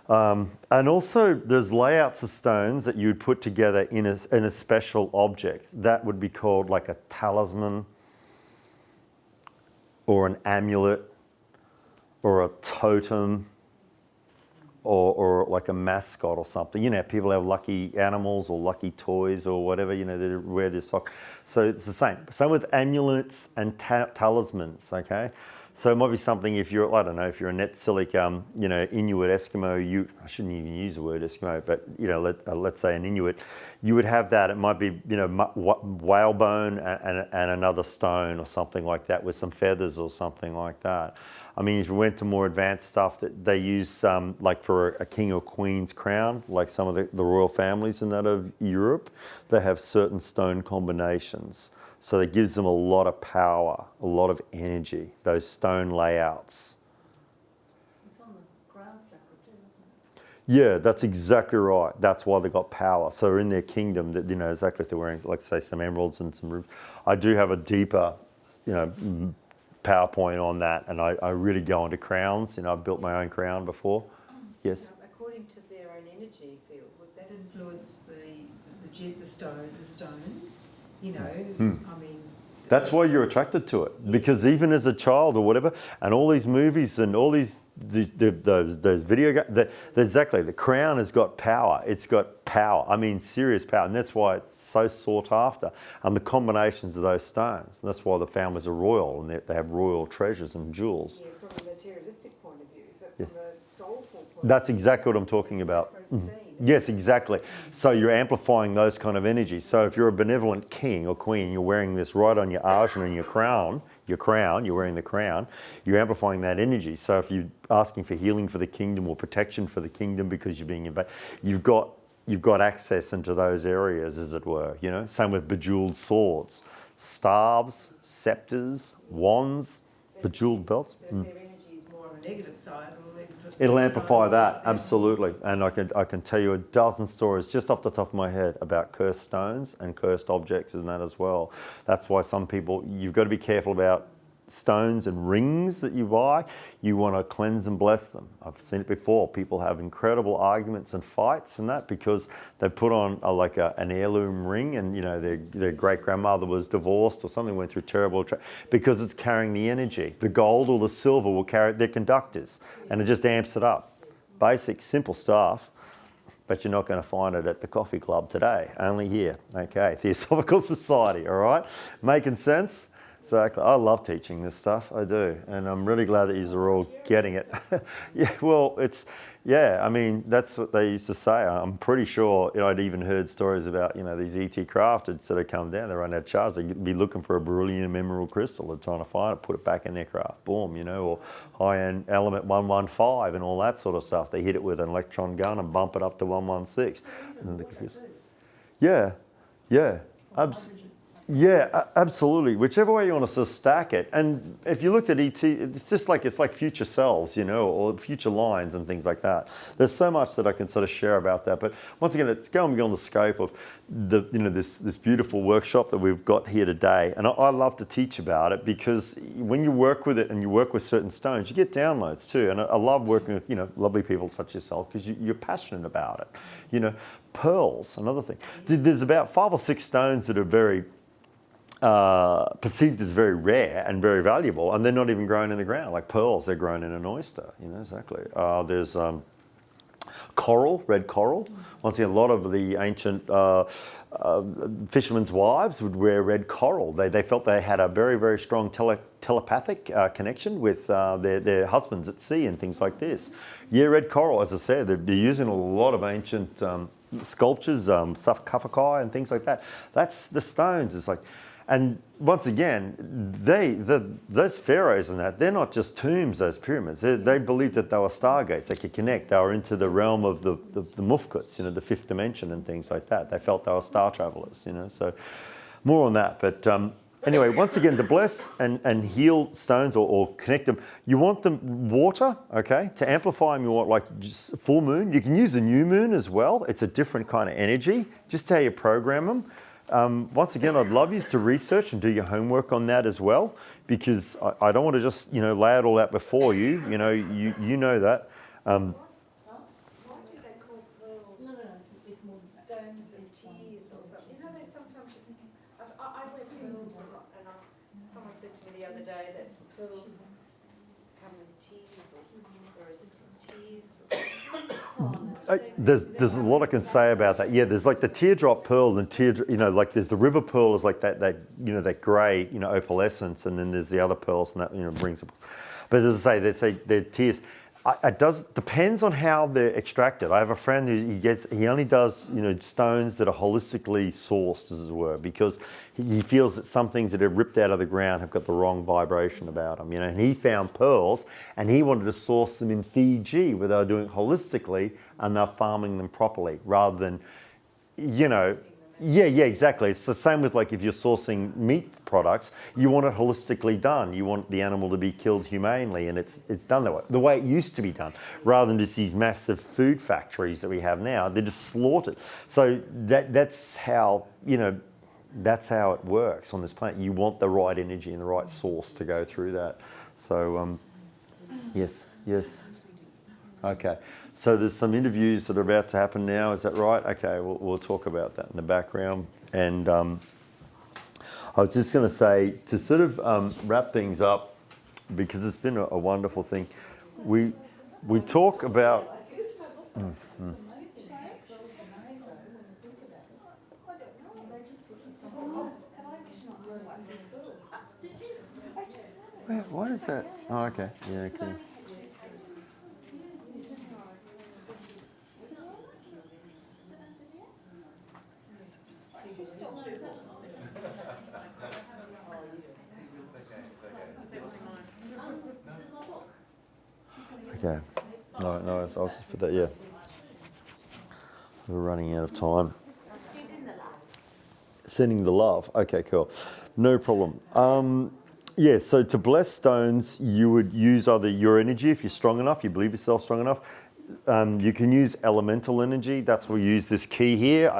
And also there's layouts of stones that you would put together in a special object. That would be called like a talisman or an amulet or a totem or like a mascot or something. You know, people have lucky animals or lucky toys or whatever, you know, they wear their sock. So it's the same. Same with amulets and talismans, okay? So it might be something if you're, I don't know, if you're a Netsilik, you know, Inuit Eskimo, I shouldn't even use the word Eskimo, but, you know, let's say an Inuit, you would have that. It might be, you know, whalebone and another stone or something like that with some feathers or something like that. I mean, if you went to more advanced stuff that they use, like for a king or queen's crown, like some of the royal families in that of Europe, they have certain stone combinations. So it gives them a lot of power, a lot of energy, those stone layouts. It's on the ground chakra too, isn't it? Yeah, that's exactly right. That's why they got power. So in their kingdom, that, you know, exactly if they're wearing, like say, some emeralds and some rubies. I do have a deeper, you know, PowerPoint on that, and I really go into crowns. You know, I've built my own crown before. Yes. Now, according to their own energy field, would that influence the stones? You know, I mean. That's why you're attracted to it, because even as a child or whatever, and all these movies and all those video games, exactly, the crown has got power. It's got power. I mean, serious power, and that's why it's so sought after. And the combinations of those stones, and that's why the families are royal and they have royal treasures and jewels. Yeah, from a materialistic point of view, but from a soulful point That's of view, exactly what I'm talking about. scene. Yes, exactly. So you're amplifying those kind of energies. So if you're a benevolent king or queen, you're wearing this right on your argent and your crown, you're wearing the crown, you're amplifying that energy. So if you're asking for healing for the kingdom or protection for the kingdom because you're being invaded, you've got access into those areas, as it were, you know. Same with bejeweled swords, staves, scepters, wands, bejeweled belts. But if their energy is more on the negative side, It'll amplify that, absolutely. And I can tell you a dozen stories just off the top of my head about cursed stones and cursed objects and that as well. That's why some people, you've got to be careful about stones and rings that you buy. You want to cleanse and bless them. I've seen it before. People have incredible arguments and fights and that because they put on an heirloom ring, and you know their great grandmother was divorced or something, went through terrible because it's carrying the energy. The gold or the silver will carry, they're conductors, and it just amps it up. Basic, simple stuff. But you're not going to find it at the coffee club today. Only here. Okay, Theosophical Society. All right, making sense. Exactly. I love teaching this stuff. I do. And I'm really glad that you are all getting it. Yeah, well, I mean, that's what they used to say. I'm pretty sure, you know, I'd even heard stories about, you know, these ET crafters that have come down, they run out of charge, they'd be looking for a beryllium emerald crystal, they're trying to find it, put it back in their craft, boom, you know, or high-end element 115 and all that sort of stuff. They hit it with an electron gun and bump it up to 116. Yeah, yeah. Yeah, absolutely. Whichever way you want to sort of stack it. And if you look at ET, it's like future selves, you know, or future lines and things like that. There's so much that I can sort of share about that. But once again, it's going beyond the scope of this beautiful workshop that we've got here today. And I love to teach about it because when you work with it and you work with certain stones, you get downloads too. And I love working with, you know, lovely people such as yourself because you're passionate about it. You know, pearls, another thing. There's about 5 or 6 stones that are very perceived as very rare and very valuable, and they're not even grown in the ground. Like pearls, they're grown in an oyster, you know, exactly. There's coral, red coral. Once again, a lot of the ancient fishermen's wives would wear red coral. They felt they had a very, very strong telepathic connection with their husbands at sea and things like this. Yeah, red coral, as I said, they're using a lot of ancient sculptures, sarcophagi and things like that. That's the stones. It's like, and once again, those pharaohs and that, they're not just tombs, those pyramids. They believed that they were stargates. They could connect. They were into the realm of the mufkuts, you know, the 5th dimension and things like that. They felt they were star travelers, you know. So more on that. But anyway, once again, to bless and heal stones or connect them, you want them water, okay? To amplify them, you want like just full moon. You can use a new moon as well. It's a different kind of energy, just how you program them. Once again, I'd love you to research and do your homework on that as well, because I don't want to just, you know, lay it all out before you. You know, you know that. tears or something. You know, they sometimes, I wear pearls a lot, and someone said to me the other day that pearls come with tears, or tears. There's a lot I can say about that. Yeah, there's like the teardrop pearl and like there's the river pearl is like that that grey, opalescence, and then there's the other pearls and that brings up. But as I say, they're tears. It depends on how they're extracted. I have a friend he only does stones that are holistically sourced, as it were, because he feels that some things that are ripped out of the ground have got the wrong vibration about them. And he found pearls, and he wanted to source them in Fiji, where they were doing it holistically and they're farming them properly, rather than Yeah, exactly. It's the same with like if you're sourcing meat products, you want it holistically done. You want the animal to be killed humanely, and it's done that way. The way it used to be done, rather than just these massive food factories that we have now. They're just slaughtered. So that's how it works on this planet. You want the right energy and the right source to go through that. So yes. Okay. So there's some interviews that are about to happen now, is that right? Okay, we'll talk about that in the background. And I was just going to say, to sort of wrap things up, because it's been a wonderful thing, we talk about... What is that? Oh, okay. Yeah, okay. Okay. No, so I'll just put that, yeah. We're running out of time. Sending the love. Okay, cool. No problem. Yeah, so to bless stones, you would use either your energy, if you're strong enough, you believe yourself strong enough. You can use elemental energy. That's why we use this key here.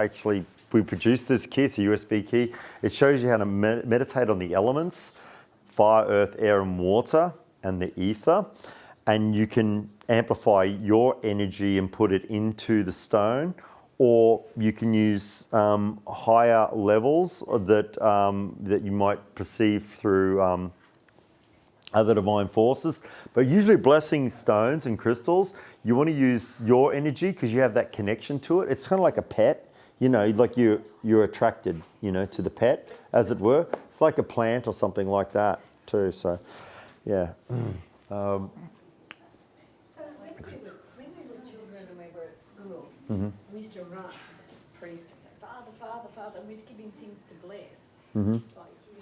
We produced this key. It's a USB key. It shows you how to meditate on the elements: fire, earth, air, and water, and the ether. And you can amplify your energy and put it into the stone, or you can use higher levels that you might perceive through other divine forces. But usually blessing stones and crystals, you want to use your energy because you have that connection to it. It's kind of like a pet, like you're attracted, to the pet, as it were. It's like a plant or something like that too. So, yeah. So when we were children and we were at school, we used to run to the priest and say, Father, Father, Father, and we'd give him things to bless.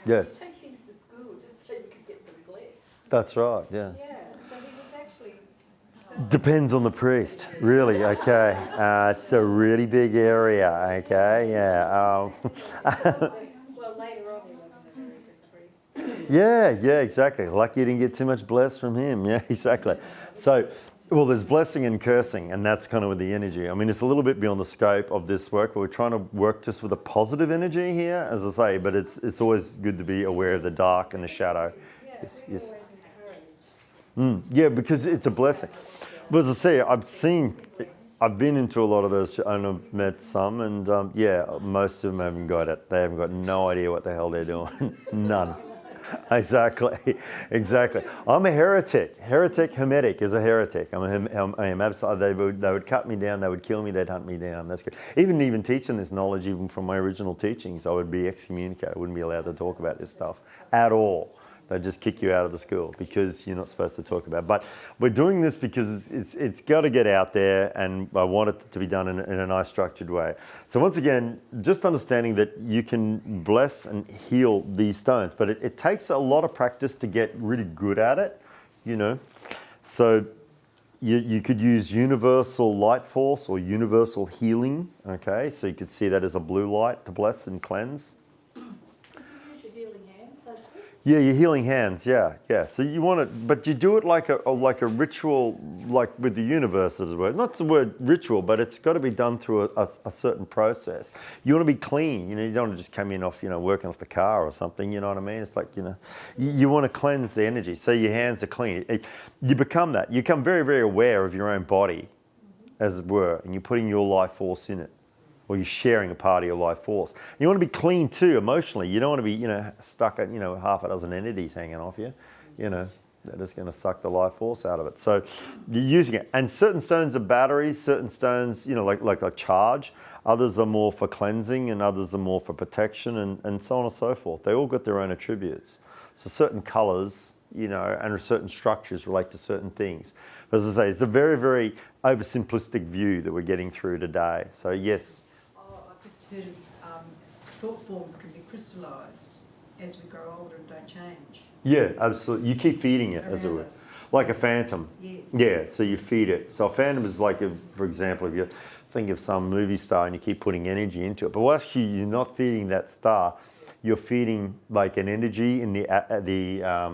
Yes. We'd take things to school just so you could get them blessed. That's right, yeah. Yeah, so he was actually... Depends on the priest, really, okay. It's a really big area, okay, yeah. Well, later on he wasn't a very good priest. Yeah, exactly. Lucky you didn't get too much bless from him. Yeah, exactly. So, there's blessing and cursing, and that's kind of with the energy. I mean, it's a little bit beyond the scope of this work, but we're trying to work just with a positive energy here, as I say, but it's always good to be aware of the dark and the shadow. Yeah, Yes. always encouraged. Yeah, because it's a blessing. But as I say, I've been into a lot of those, and I've met some, and most of them haven't got it. They haven't got no idea what the hell they're doing. None. Exactly. I'm a heretic. Hemetic is a heretic. I am absolutely. They would cut me down. They would kill me. They'd hunt me down. That's good. Even teaching this knowledge, even from my original teachings, I would be excommunicated. I wouldn't be allowed to talk about this stuff at all. They'd just kick you out of the school because you're not supposed to talk about it. But we're doing this because it's got to get out there, and I want it to be done in a nice structured way. So once again, just understanding that you can bless and heal these stones, but it takes a lot of practice to get really good at it, So you could use universal light force or universal healing, okay? So you could see that as a blue light to bless and cleanse. Yeah, your healing hands, yeah. So you want it, but you do it like a ritual, like with the universe, as it were. Not the word ritual, but it's got to be done through a certain process. You want to be clean, you don't want to just come in off, working off the car or something, you know what I mean? It's like, you want to cleanse the energy, so your hands are clean. You become that. You become very, very aware of your own body, as it were, and you're putting your life force in it. or you're sharing a part of your life force. You want to be clean too, emotionally. You don't want to be, stuck at, half a dozen entities hanging off you, They're just going to suck the life force out of it. So you're using it. And certain stones are batteries, certain stones, like a charge. Others are more for cleansing and others are more for protection and so on and so forth. They all got their own attributes. So certain colours, and certain structures relate to certain things. But as I say, it's a very, very oversimplistic view that we're getting through today. So yes. I've just heard thought forms can be crystallised as we grow older and don't change. Yeah, absolutely. You keep feeding it, as it were. Like a phantom. Yes. Yeah, so you feed it. So a phantom is like, for example, if you think of some movie star and you keep putting energy into it, but actually you're not feeding that star. You're feeding like an energy in the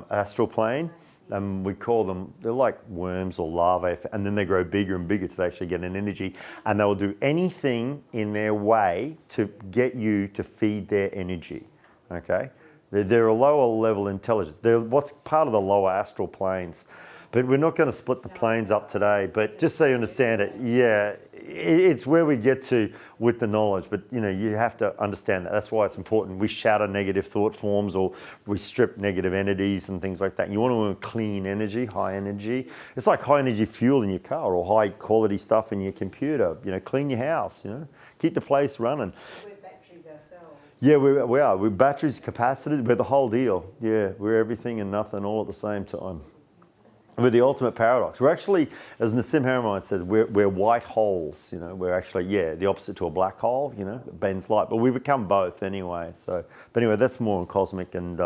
astral plane. We call them, they're like worms or larvae, and then they grow bigger and bigger till they actually get an energy, and they will do anything in their way to get you to feed their energy, okay? They're a lower level intelligence. They're what's part of the lower astral planes. But we're not going to split the planes up today. But just so you understand it, yeah, it's where we get to with the knowledge. But, you have to understand that. That's why it's important. We shatter negative thought forms or we strip negative entities and things like that. You want to clean energy, high energy. It's like high energy fuel in your car or high quality stuff in your computer. Clean your house, keep the place running. We're batteries ourselves. Yeah, we are. We're batteries, capacity, we're the whole deal. Yeah, we're everything and nothing all at the same time. We're the ultimate paradox. We're actually, as Nassim Haramein said, we're white holes. We're actually, the opposite to a black hole. That bends light. But we become both anyway. So, but anyway, that's more on cosmic and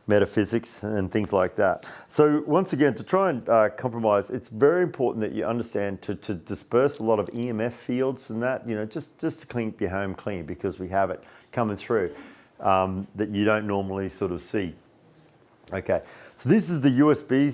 metaphysics and things like that. So once again, to try and compromise, it's very important that you understand to disperse a lot of EMF fields and that. Just to keep your home clean because we have it coming through that you don't normally sort of see. Okay, so this is the USB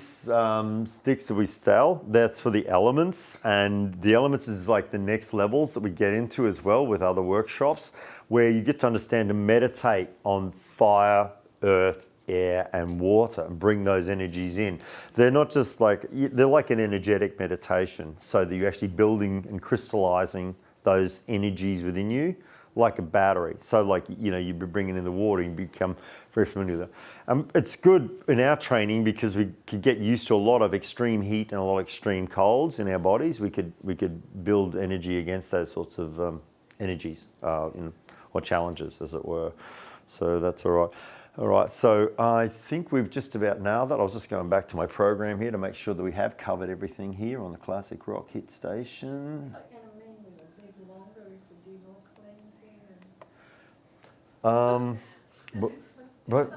sticks that we sell. That's for the elements, and the elements is like the next levels that we get into as well with other workshops, where you get to understand and meditate on fire, earth, air, and water, and bring those energies in. They're not just they're like an energetic meditation, so that you're actually building and crystallizing those energies within you, like a battery. So you'd be bringing in the water and you become very familiar with it. It's good in our training because we could get used to a lot of extreme heat and a lot of extreme colds in our bodies. We could build energy against those sorts of energies or challenges, as it were. So that's all right. All right, so I think we've just about nailed that. I was just going back to my program here to make sure that we have covered everything here on the Classic Rock Hit Station. It's like an amendment, live longer if we do more cleansing What?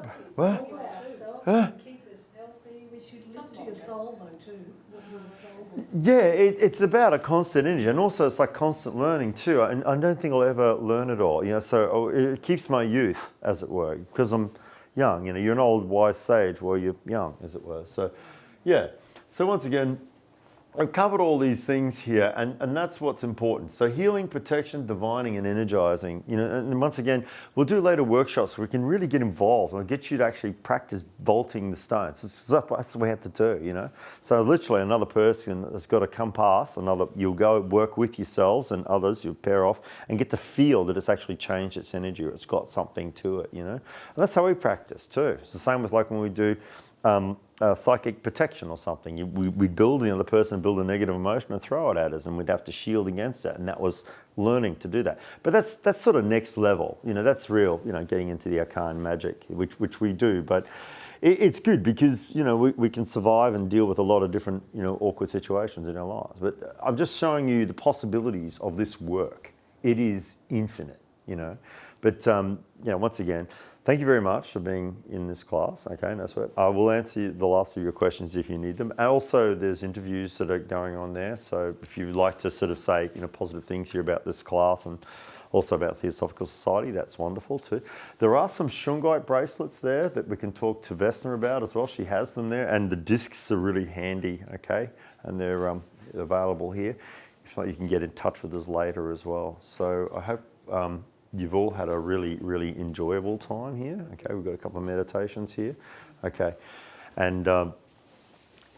keep us healthy. We should live up to your soul though too. What your soul will. Yeah, it's about a constant energy, and also it's like constant learning too. And I don't think I'll ever learn it all. So it keeps my youth, as it were, because I'm young. You're an old wise sage while you're young, as it were. So, yeah. So once again, I've covered all these things here, and that's what's important. So healing, protection, divining, and energizing. And once again, we'll do later workshops where we can really get involved and get you to actually practice vaulting the stones. That's what we have to do, So literally another person has got to come past, you'll go work with yourselves and others, you'll pair off, and get to feel that it's actually changed its energy or it's got something to it, And that's how we practice too. It's the same with when we do psychic protection or something. We build, the person build a negative emotion and throw it at us, and we'd have to shield against that. And that was learning to do that. But that's sort of next level. That's real. Getting into the arcane magic, which we do. But it's good because we can survive and deal with a lot of different awkward situations in our lives. But I'm just showing you the possibilities of this work. It is infinite. But once again, thank you very much for being in this class. Okay, that's what I will answer the last of your questions if you need them. And also, there's interviews that are going on there. So if you'd like to sort of say positive things here about this class and also about Theosophical Society, that's wonderful too. There are some shungite bracelets there that we can talk to Vesna about as well. She has them there, and the discs are really handy. Okay, and they're available here. If not, you can get in touch with us later as well. So I hope you've all had a really, really enjoyable time here. Okay, we've got a couple of meditations here. Okay, and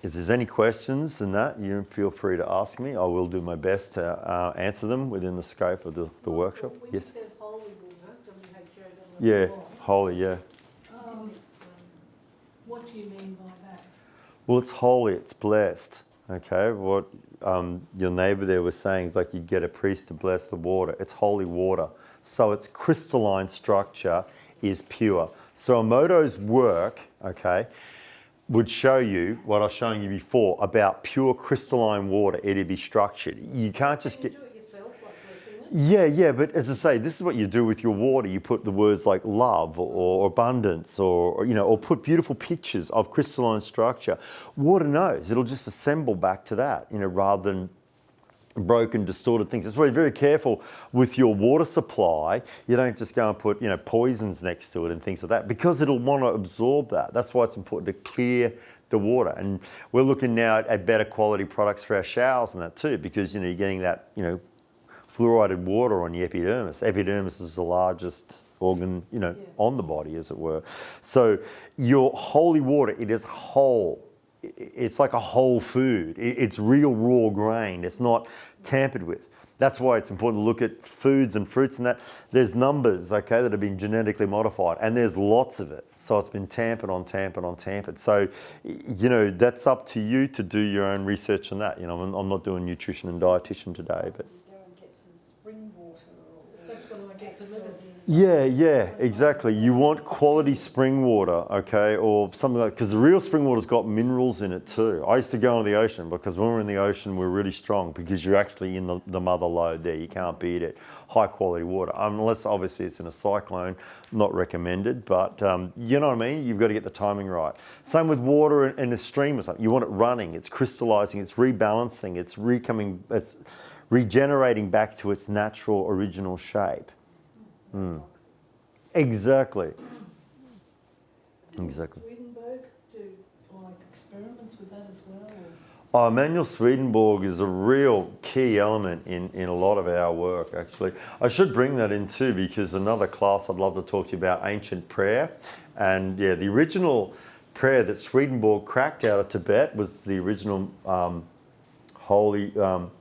if there's any questions in that, you feel free to ask me. I will do my best to answer them within the scope of the workshop. When Yes. you said holy water, WHO, Yeah, holy, yeah. what do you mean by that? Well, it's holy, it's blessed. Okay, what your neighbour there was saying is like you get a priest to bless the water. It's holy water. So its crystalline structure is pure. So Emoto's work, okay, would show you what I was showing you before about pure crystalline water. It'd be structured. You can't just Can get... you do it yourself, like blessing it? Yeah, but as I say, this is what you do with your water. You put the words like love or abundance or you know, or put beautiful pictures of crystalline structure. Water knows. It'll just assemble back to that, you know, rather than broken, distorted things. That's why you're very careful with your water supply. You don't just go and put, you know, poisons next to it and things like that, because it'll want to absorb that. That's why it's important to clear the water. And we're looking now at better quality products for our showers and that too, because, you know, you're getting that, you know, fluoridated water on the epidermis. Epidermis is the largest organ, you know, on the body, as it were. So your holy water, it is whole. It's like a whole food. It's real raw grain. It's not tampered with. That's why it's important to look at foods and fruits and that. There's numbers, okay, that have been genetically modified, and there's lots of it. So it's been tampered on, tampered on, tampered. So, you know, that's up to you to do your own research on that. You know, I'm not doing nutrition and dietitian today, but... Go and get some spring water or... That's what I get delivered. Yeah, exactly. You want quality spring water, okay, or something like, because the real spring water's got minerals in it too. I used to go into the ocean, because when we're in the ocean, we're really strong, because you're actually in the mother lode there. You can't beat it. High quality water, unless obviously it's in a cyclone, not recommended, but you know what I mean? You've got to get the timing right. Same with water in a stream or something. You want it running, it's crystallizing, it's rebalancing, it's it's regenerating back to its natural original shape. Exactly. Swedenborg do like experiments with that as well? Or? Emanuel Swedenborg is a real key element in a lot of our work, actually. I should bring that in too, because another class I'd love to talk to you about, ancient prayer. And yeah, the original prayer that Swedenborg cracked out of Tibet was the original holy, the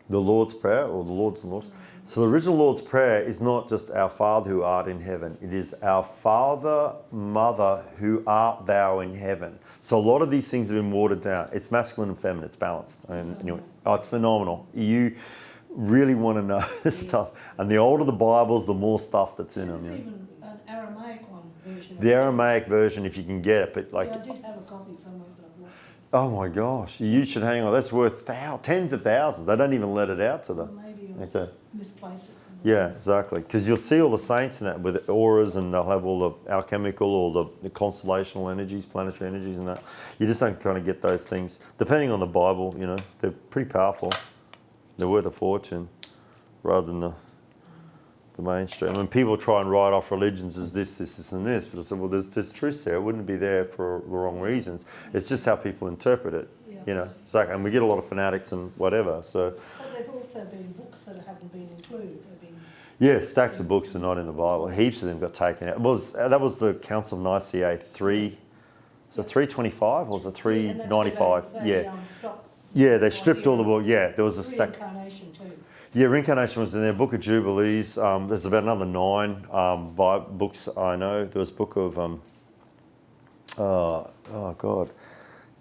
Lord's Prayer, or the Lord's and Lord's. So the original Lord's Prayer is not just our Father who art in heaven. It is our Father, Mother, who art thou in heaven. So a lot of these things have been watered down. It's masculine and feminine. It's balanced. And anyway, it's phenomenal. You really want to know this stuff. And the older the Bibles, the more stuff that's in them. There's Yeah. even an Aramaic one version. The Aramaic version, if you can get it, but like... Yeah, I did have a copy somewhere, but I've lost it. Oh my gosh, you should hang on. That's worth tens of thousands. They don't even let it out to them. Maybe Okay. misplaced it somewhere. Yeah, exactly. Because you'll see all the saints in that with auras, and they'll have all the alchemical or the constellational energies, planetary energies, and that. You just don't kind of get those things. Depending on the Bible, you know, they're pretty powerful. They're worth a fortune, rather than the mainstream. And people try and write off religions as this, and this. But I said, well, there's truth there. It wouldn't be there for the wrong reasons. It's just how people interpret it. Yeah. You know, it's like, and we get a lot of fanatics and whatever. So But there's also been books that haven't been included. They've been... yeah, stacks of books are not in the Bible. Heaps of them got taken out. That was the Council of Nicaea 325 or was it 395? Yeah. Yeah, they stripped all the book. Yeah, there was a stack. Reincarnation too. Yeah, reincarnation was in there. Book of Jubilees. There's about another 9 books I know. There was a book of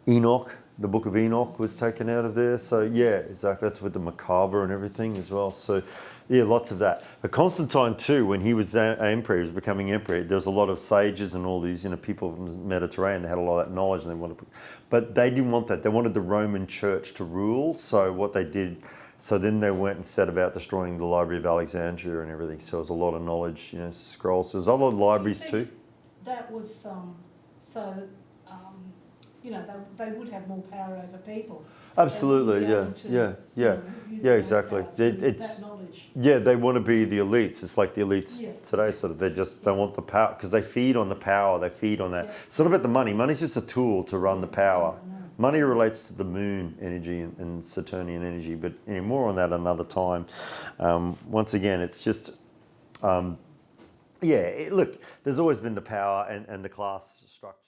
Enoch. The Book of Enoch was taken out of there. So yeah, exactly. That's with the macabre and everything as well. So yeah, lots of that. But Constantine too, when he was emperor, he was becoming emperor, there was a lot of sages and all these, you know, people from the Mediterranean. They had a lot of that knowledge, and they wanted, but they didn't want that. They wanted the Roman Church to rule. So what they did, so then they went and set about destroying the Library of Alexandria and everything. So there was a lot of knowledge, you know, scrolls. There was other libraries too. That was so that you know they would have more power over people. So Absolutely, they would be able to, use their exactly. power through It's that knowledge. yeah, they want to be the elites. It's like the elites Yeah. today. So they want the power because they feed on the power. They feed on that. Yeah. It's not about the money. Money's just a tool to run the power. Money relates to the moon energy and Saturnian energy, but you know, more on that another time. Once again, it's just look. There's always been the power and the class structures.